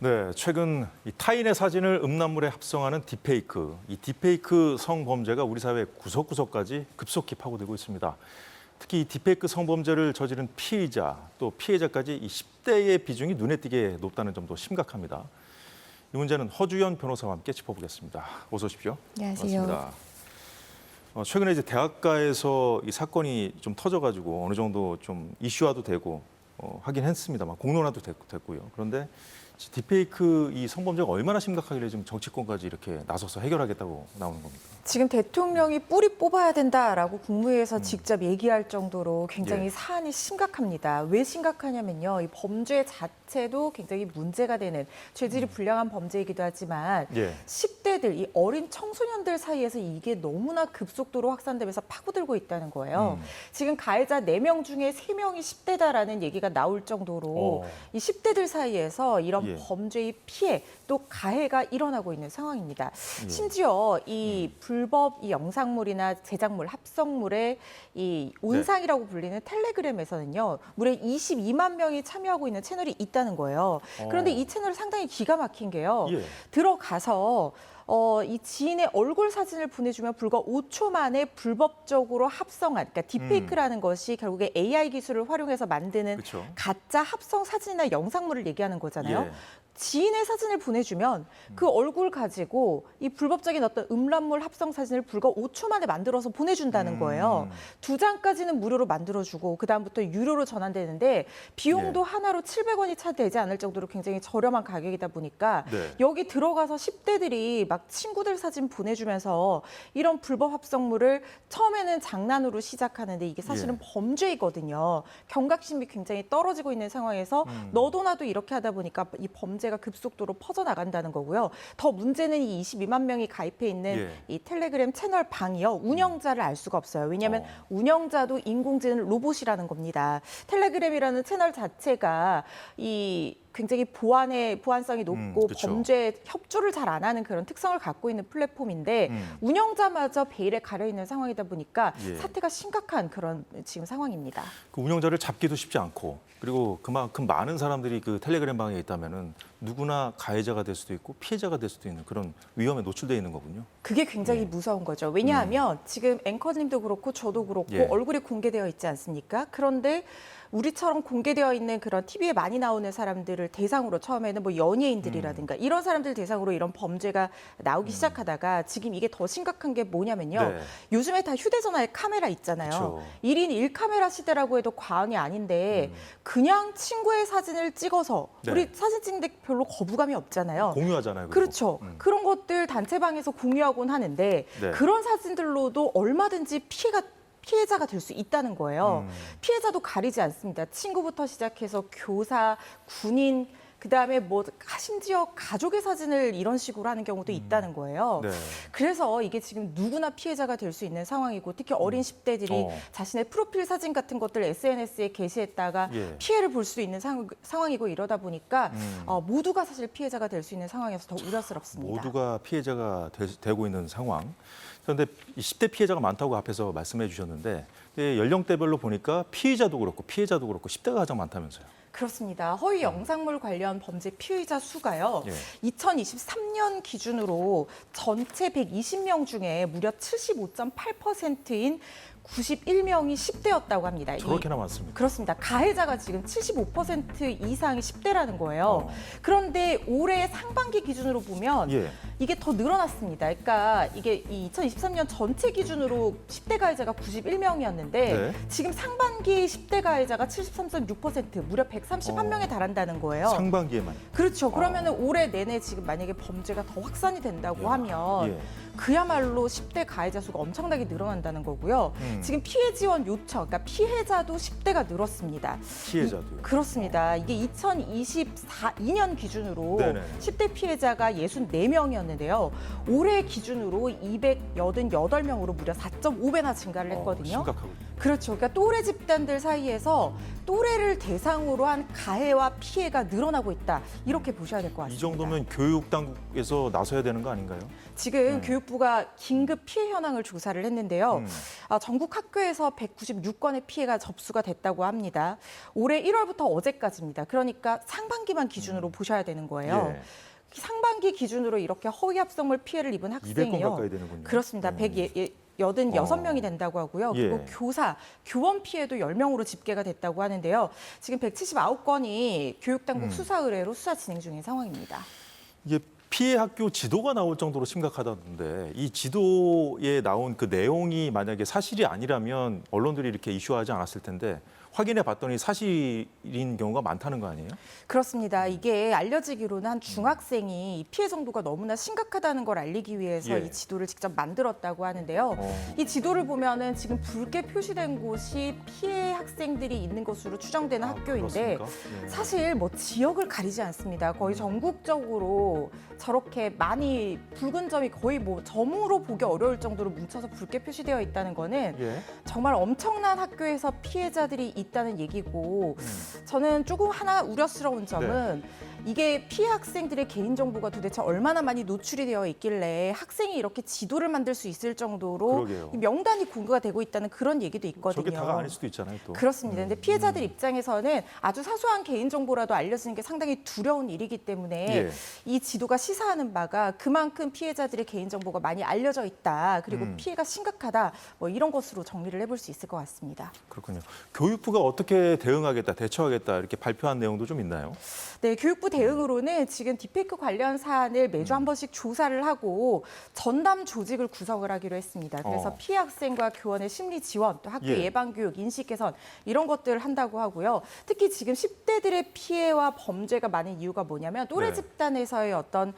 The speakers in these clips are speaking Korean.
네, 최근 이 타인의 사진을 음란물에 합성하는 딥페이크, 이 딥페이크 성범죄가 우리 사회 구석구석까지 급속히 파고들고 있습니다. 특히 이 딥페이크 성범죄를 저지른 피의자, 또 피해자까지 이 10대의 비중이 눈에 띄게 높다는 점도 심각합니다. 이 문제는 허주연 변호사와 함께 짚어보겠습니다. 어서 오십시오. 안녕하세요. 반갑습니다. 최근에 이제 대학가에서 이 사건이 좀 터져가지고 어느 정도 좀 이슈화도 되고 하긴 했습니다만 공론화도 됐고요. 그런데 딥페이크 이 성범죄가 얼마나 심각하길래 지금 정치권까지 이렇게 나서서 해결하겠다고 나오는 겁니까? 지금 대통령이 뿌리 뽑아야 된다라고 국무회의에서 직접 얘기할 정도로 굉장히 예. 사안이 심각합니다. 왜 심각하냐면요. 이 범죄 자체도 굉장히 문제가 되는 죄질이 불량한 범죄이기도 하지만 예. 10대들, 이 어린 청소년들 사이에서 이게 너무나 급속도로 확산되면서 파고들고 있다는 거예요. 지금 가해자 4명 중에 3명이 10대다라는 얘기가 나올 정도로 이 10대들 사이에서 이런 예. 범죄의 피해 또 가해가 일어나고 있는 상황입니다. 예. 심지어 이 불법 이 영상물이나 제작물, 합성물의 이 온상이라고 불리는 텔레그램에서는요, 무려 22만 명이 참여하고 있는 채널이 있다는 거예요. 그런데 이 채널 상당히 기가 막힌 게요. 예. 들어가서 이 지인의 얼굴 사진을 보내주면 불과 5초 만에 불법적으로 합성한, 그러니까 딥페이크라는 것이 결국에 AI 기술을 활용해서 만드는 그쵸. 가짜 합성 사진이나 영상물을 얘기하는 거잖아요. 예. 지인의 사진을 보내주면 그 얼굴 가지고 이 불법적인 어떤 음란물 합성 사진을 불과 5초 만에 만들어서 보내준다는 거예요. 2장까지는 무료로 만들어주고 그다음부터 유료로 전환되는데 비용도 예. 하나로 700원이 채 되지 않을 정도로 굉장히 저렴한 가격이다 보니까 네. 여기 들어가서 10대들이 막 친구들 사진 보내주면서 이런 불법 합성물을 처음에는 장난으로 시작하는데 이게 사실은 예. 범죄이거든요. 경각심이 굉장히 떨어지고 있는 상황에서 너도 나도 이렇게 하다 보니까 이 범죄가 급속도로 퍼져나간다는 거고요. 더 문제는 이 22만 명이 가입해 있는 예. 이 텔레그램 채널 방이요. 운영자를 알 수가 없어요. 왜냐하면 운영자도 인공지능 로봇이라는 겁니다. 텔레그램이라는 채널 자체가 이 굉장히 보안성이 높고 그쵸. 범죄에 협조를 잘 안 하는 그런 특성을 갖고 있는 플랫폼인데 운영자마저 베일에 가려 있는 상황이다 보니까 예. 사태가 심각한 그런 지금 상황입니다. 그 운영자를 잡기도 쉽지 않고 그리고 그만큼 많은 사람들이 그 텔레그램 방에 있다면은 누구나 가해자가 될 수도 있고 피해자가 될 수도 있는 그런 위험에 노출되어 있는 거군요. 그게 굉장히 무서운 거죠. 왜냐하면 지금 앵커님도 그렇고 저도 그렇고 예. 얼굴이 공개되어 있지 않습니까? 그런데 우리처럼 공개되어 있는 그런 TV에 많이 나오는 사람들을 대상으로 처음에는 뭐 연예인들이라든가 이런 사람들 대상으로 이런 범죄가 나오기 시작하다가 지금 이게 더 심각한 게 뭐냐면요. 네. 요즘에 다 휴대전화에 카메라 있잖아요. 그쵸. 1인 1카메라 시대라고 해도 과언이 아닌데 그냥 친구의 사진을 찍어서 네. 우리 사진 찍는데 별로 거부감이 없잖아요. 공유하잖아요. 그리고. 그렇죠. 그런 것들 단체방에서 공유하곤 하는데 네. 그런 사진들로도 얼마든지 피해자가 될 수 있다는 거예요. 피해자도 가리지 않습니다. 친구부터 시작해서 교사, 군인, 그다음에 뭐 심지어 가족의 사진을 이런 식으로 하는 경우도 있다는 거예요. 네. 그래서 이게 지금 누구나 피해자가 될 수 있는 상황이고 특히 어린 10대들이 자신의 프로필 사진 같은 것들 SNS에 게시했다가 예. 피해를 볼 수 있는 상황이고 이러다 보니까 모두가 사실 피해자가 될 수 있는 상황에서 더 우려스럽습니다. 모두가 피해자가 되고 있는 상황. 그런데 이 10대 피해자가 많다고 앞에서 말씀해 주셨는데 연령대별로 보니까 피의자도 그렇고 피해자도 그렇고 10대가 가장 많다면서요. 그렇습니다. 허위 영상물 관련 범죄 피의자 수가요. 예. 2023년 기준으로 전체 120명 중에 무려 75.8%인 91명이 10대였다고 합니다. 저렇게나 많습니다. 그렇습니다. 가해자가 지금 75% 이상이 10대라는 거예요. 그런데 올해 상반기 기준으로 보면 예. 이게 더 늘어났습니다. 그러니까 이게 이 2023년 전체 기준으로 10대 가해자가 91명이었는데 네. 지금 상반기 10대 가해자가 73.6% 무려 131명에 달한다는 거예요. 상반기에만. 그렇죠. 그러면 올해 내내 지금 만약에 범죄가 더 확산이 된다고 하면 예. 그야말로 10대 가해자 수가 엄청나게 늘어난다는 거고요. 지금 피해 지원 요청, 그러니까 피해자도 10대가 늘었습니다. 피해자도요. 그렇습니다. 이게 2024년 기준으로 네네. 10대 피해자가 64명이었는데요. 올해 기준으로 288명으로 무려 4.5배나 증가를 했거든요. 심각하군요. 그렇죠. 그러니까 또래 집단들 사이에서 또래를 대상으로 한 가해와 피해가 늘어나고 있다. 이렇게 보셔야 될 것 같습니다. 이 정도면 교육 당국에서 나서야 되는 거 아닌가요? 지금 교육부가 긴급 피해 현황을 조사를 했는데요. 전국 학교에서 196건의 피해가 접수가 됐다고 합니다. 올해 1월부터 어제까지입니다. 그러니까 상반기만 기준으로 보셔야 되는 거예요. 예. 상반기 기준으로 이렇게 허위 합성물 피해를 입은 200건 학생이요. 가까이 되는군요. 그렇습니다. 186명이 된다고 하고요. 그리고 예. 교사, 교원 피해도 10명으로 집계가 됐다고 하는데요. 지금 179건이 교육당국 수사 의뢰로 수사 진행 중인 상황입니다. 이게 피해 학교 지도가 나올 정도로 심각하다던데 이 지도에 나온 그 내용이 만약에 사실이 아니라면 언론들이 이렇게 이슈하지 않았을 텐데 확인해 봤더니 사실인 경우가 많다는 거 아니에요? 그렇습니다. 이게 알려지기로는 한 중학생이 이 피해 정도가 너무나 심각하다는 걸 알리기 위해서 예. 이 지도를 직접 만들었다고 하는데요. 이 지도를 보면은 지금 붉게 표시된 곳이 피해 학생들이 있는 것으로 추정되는 학교인데 그렇습니까? 예. 사실 뭐 지역을 가리지 않습니다. 거의 전국적으로 저렇게 많이 붉은 점이 거의 뭐 점으로 보기 어려울 정도로 뭉쳐서 붉게 표시되어 있다는 거는 예. 정말 엄청난 학교에서 피해자들이 있다는 얘기고 저는 조금 하나 우려스러운 점은 이게 피해 학생들의 개인정보가 도대체 얼마나 많이 노출이 되어 있길래 학생이 이렇게 지도를 만들 수 있을 정도로 그러게요. 이 명단이 공개가 되고 있다는 그런 얘기도 있거든요. 저게 다가 아닐 수도 있잖아요, 또. 그렇습니다. 근데 피해자들 입장에서는 아주 사소한 개인정보라도 알려지는 게 상당히 두려운 일이기 때문에 예. 이 지도가 시사하는 바가 그만큼 피해자들의 개인정보가 많이 알려져 있다. 그리고 피해가 심각하다. 뭐 이런 것으로 정리를 해볼 수 있을 것 같습니다. 그렇군요. 교육부가 어떻게 대응하겠다, 대처하겠다 이렇게 발표한 내용도 좀 있나요? 네, 교육부 대응으로는 지금 딥페이크 관련 사안을 매주 한 번씩 조사를 하고 전담 조직을 구성을 하기로 했습니다. 그래서 피해 학생과 교원의 심리 지원, 또 학교 예. 예방 교육, 인식 개선 이런 것들을 한다고 하고요. 특히 지금 10대들의 피해와 범죄가 많은 이유가 뭐냐면 또래 네. 집단에서의 어떤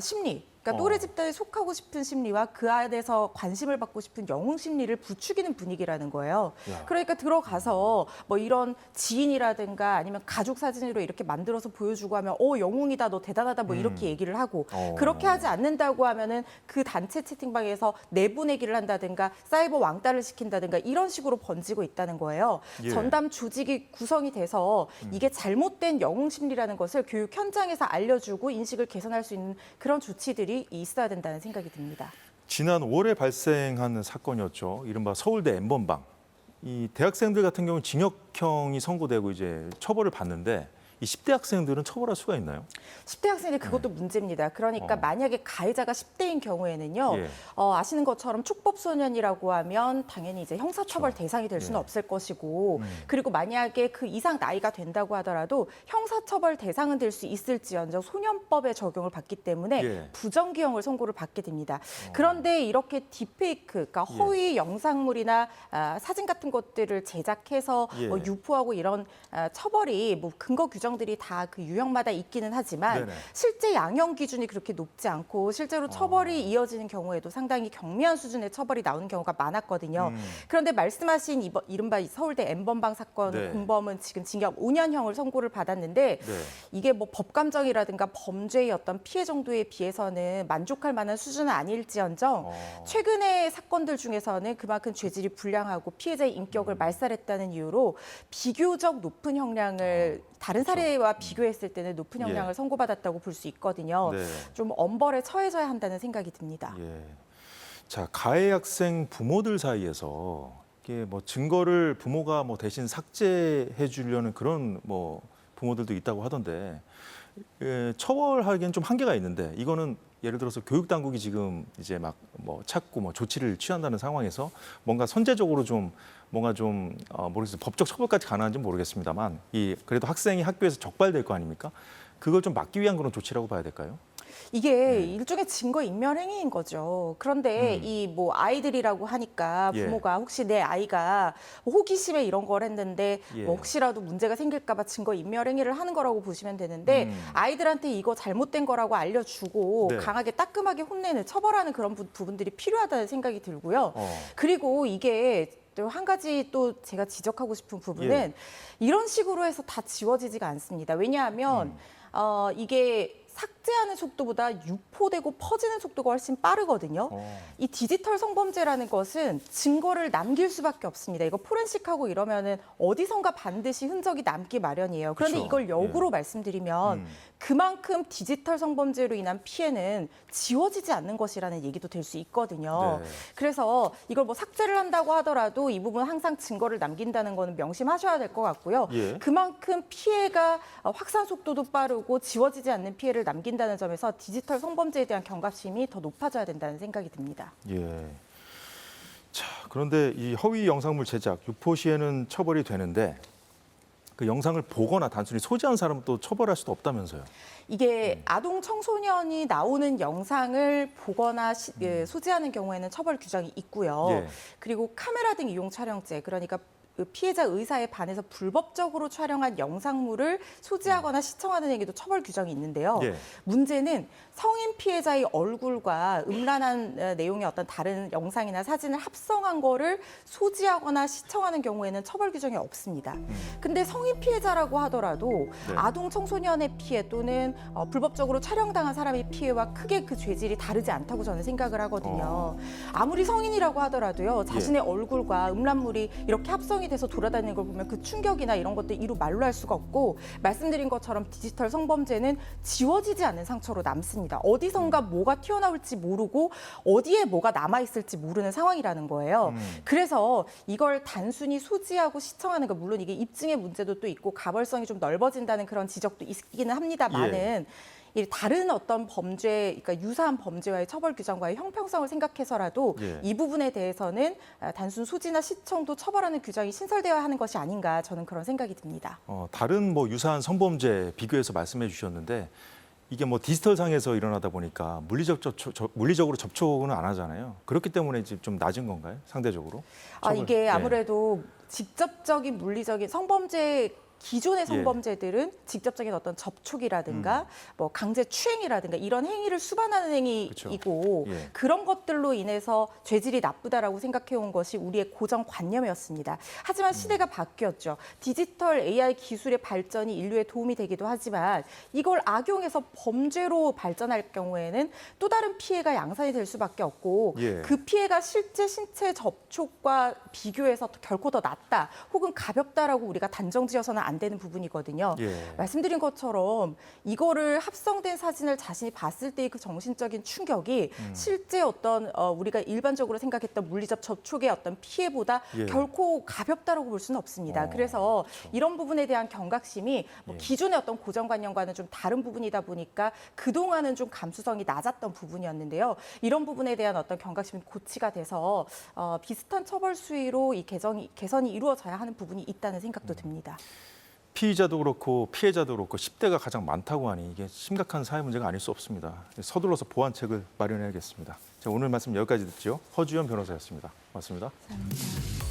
심리, 그러니까 또래 집단에 속하고 싶은 심리와 그 안에서 관심을 받고 싶은 영웅 심리를 부추기는 분위기라는 거예요. 야. 그러니까 들어가서 뭐 이런 지인이라든가 아니면 가족 사진으로 이렇게 만들어서 보여주고 하면 영웅이다, 너 대단하다 뭐 이렇게 얘기를 하고 그렇게 하지 않는다고 하면은 그 단체 채팅방에서 내보내기를 한다든가 사이버 왕따를 시킨다든가 이런 식으로 번지고 있다는 거예요. 예. 전담 조직이 구성이 돼서 이게 잘못된 영웅 심리라는 것을 교육 현장에서 알려주고 인식을 개선할 수 있는 그런 조치들이 있어야 된다는 생각이 듭니다. 지난 5월에 발생한 사건이었죠. 이른바 서울대 N번방. 이 대학생들 같은 경우는 징역형이 선고되고 이제 처벌을 받는데 이 10대 학생들은 처벌할 수가 있나요? 10대 학생들 그것도 문제입니다. 그러니까 만약에 가해자가 10대인 경우에는요. 예. 아시는 것처럼 축법소년이라고 하면 당연히 이제 형사처벌 대상이 될 수는 없을 것이고 그리고 만약에 그 이상 나이가 된다고 하더라도 형사처벌 대상은 될 수 있을지언정 소년법의 적용을 받기 때문에 예. 부정기형을 선고를 받게 됩니다. 그런데 이렇게 딥페이크, 그러니까 허위 영상물이나 사진 같은 것들을 제작해서 예. 유포하고 이런 처벌이 뭐 근거 규정들이 다 그 유형마다 있기는 하지만 네네. 실제 양형 기준이 그렇게 높지 않고 실제로 처벌이 이어지는 경우에도 상당히 경미한 수준의 처벌이 나오는 경우가 많았거든요. 그런데 말씀하신 이른바 서울대 N번방 사건 네. 공범은 지금 징역 5년형을 선고를 받았는데 네. 이게 뭐 법감정이라든가 범죄의 어떤 피해 정도에 비해서는 만족할 만한 수준은 아닐지언정 최근의 사건들 중에서는 그만큼 죄질이 불량하고 피해자의 인격을 말살했다는 이유로 비교적 높은 형량을 다른 사례와 비교했을 때는 높은 형량을 예. 선고받았다고 볼 수 있거든요. 네. 좀 엄벌에 처해져야 한다는 생각이 듭니다. 예. 자, 가해 학생 부모들 사이에서 이게 뭐 증거를 부모가 뭐 대신 삭제해 주려는 그런 뭐 부모들도 있다고 하던데 처벌하기엔 좀 한계가 있는데 이거는 예를 들어서 교육 당국이 지금 이제 막 뭐 찾고 뭐 조치를 취한다는 상황에서 뭔가 선제적으로 좀 뭔가 좀 모르겠어요. 법적 처벌까지 가능한지 모르겠습니다만 이 그래도 학생이 학교에서 적발될 거 아닙니까? 그걸 좀 막기 위한 그런 조치라고 봐야 될까요? 이게 일종의 증거 인멸 행위인 거죠. 그런데 이 뭐 아이들이라고 하니까 예. 부모가 혹시 내 아이가 호기심에 이런 걸 했는데 예. 뭐 혹시라도 문제가 생길까 봐 증거 인멸 행위를 하는 거라고 보시면 되는데 아이들한테 이거 잘못된 거라고 알려주고 네. 강하게 따끔하게 혼내는 처벌하는 그런 부분들이 필요하다는 생각이 들고요. 어. 그리고 이게 또 한 가지 또 제가 지적하고 싶은 부분은 예. 이런 식으로 해서 다 지워지지가 않습니다. 왜냐하면 이게 삭제하는 속도보다 유포되고 퍼지는 속도가 훨씬 빠르거든요. 이 디지털 성범죄라는 것은 증거를 남길 수밖에 없습니다. 이거 포렌식하고 이러면은 어디선가 반드시 흔적이 남기 마련이에요. 그런데 그렇죠. 이걸 역으로 말씀드리면 그만큼 디지털 성범죄로 인한 피해는 지워지지 않는 것이라는 얘기도 될 수 있거든요. 네. 그래서 이걸 뭐 삭제를 한다고 하더라도 이 부분 항상 증거를 남긴다는 거는 명심하셔야 될 것 같고요. 예. 그만큼 피해가 확산 속도도 빠르고 지워지지 않는 피해를 남긴다는 점에서 디지털 성범죄에 대한 경각심이 더 높아져야 된다는 생각이 듭니다. 예. 자, 그런데 이 허위 영상물 제작, 유포 시에는 처벌이 되는데 그 영상을 보거나 단순히 소지한 사람은 또 처벌할 수도 없다면서요. 이게 아동 청소년이 나오는 영상을 보거나 소지하는 경우에는 처벌 규정이 있고요. 예. 그리고 카메라 등 이용 촬영죄, 그러니까 그 피해자 의사에 반해서 불법적으로 촬영한 영상물을 소지하거나 시청하는 행위도 처벌 규정이 있는데요. 예. 문제는 성인 피해자의 얼굴과 음란한 내용의 어떤 다른 영상이나 사진을 합성한 거를 소지하거나 시청하는 경우에는 처벌 규정이 없습니다. 근데 성인 피해자라고 하더라도 네. 아동 청소년의 피해 또는 불법적으로 촬영당한 사람의 피해와 크게 그 죄질이 다르지 않다고 저는 생각을 하거든요. 아무리 성인이라고 하더라도요. 자신의 얼굴과 음란물이 이렇게 합성이 돼서 돌아다니는 걸 보면 그 충격이나 이런 것들 이루 말로 할 수가 없고, 말씀드린 것처럼 디지털 성범죄는 지워지지 않는 상처로 남습니다. 어디선가 뭐가 튀어나올지 모르고 어디에 뭐가 남아있을지 모르는 상황이라는 거예요. 그래서 이걸 단순히 소지하고 시청하는 거, 물론 이게 입증의 문제도 또 있고 가벌성이 좀 넓어진다는 그런 지적도 있기는 합니다만은 이 다른 어떤 범죄, 그러니까 유사한 범죄와의 처벌 규정과의 형평성을 생각해서라도 예. 이 부분에 대해서는 단순 소지나 시청도 처벌하는 규정이 신설되어야 하는 것이 아닌가, 저는 그런 생각이 듭니다. 다른 뭐 유사한 성범죄 비교해서 말씀해 주셨는데 이게 뭐 디지털 상에서 일어나다 보니까 물리적으로 접촉은 안 하잖아요. 그렇기 때문에 이제 좀 낮은 건가요? 상대적으로? 이게 예. 아무래도 직접적인 물리적인 성범죄, 기존의 성범죄들은 직접적인 어떤 접촉이라든가 뭐 강제 추행이라든가 이런 행위를 수반하는 행위이고, 예. 그런 것들로 인해서 죄질이 나쁘다라고 생각해온 것이 우리의 고정관념이었습니다. 하지만 시대가 바뀌었죠. 디지털 AI 기술의 발전이 인류에 도움이 되기도 하지만 이걸 악용해서 범죄로 발전할 경우에는 또 다른 피해가 양산이 될 수밖에 없고, 예. 그 피해가 실제 신체 접촉과 비교해서 결코 더 낮다 혹은 가볍다라고 우리가 단정지어서는 안 되는 부분이거든요. 예. 말씀드린 것처럼 이거를 합성된 사진을 자신이 봤을 때의 그 정신적인 충격이 실제 어떤 우리가 일반적으로 생각했던 물리적 접촉의 어떤 피해보다 예. 결코 가볍다라고 볼 수는 없습니다. 그래서 그렇죠. 이런 부분에 대한 경각심이 뭐 예. 기존의 어떤 고정관념과는 좀 다른 부분이다 보니까 그동안은 좀 감수성이 낮았던 부분이었는데요. 이런 부분에 대한 어떤 경각심이 고치가 돼서 비슷한 처벌 수위로 이 개선이 이루어져야 하는 부분이 있다는 생각도 듭니다. 피의자도 그렇고 피해자도 그렇고 10대가 가장 많다고 하니 이게 심각한 사회 문제가 아닐 수 없습니다. 서둘러서 보완책을 마련해야겠습니다. 자, 오늘 말씀 여기까지 듣죠. 허주연 변호사였습니다. 고맙습니다. 감사합니다.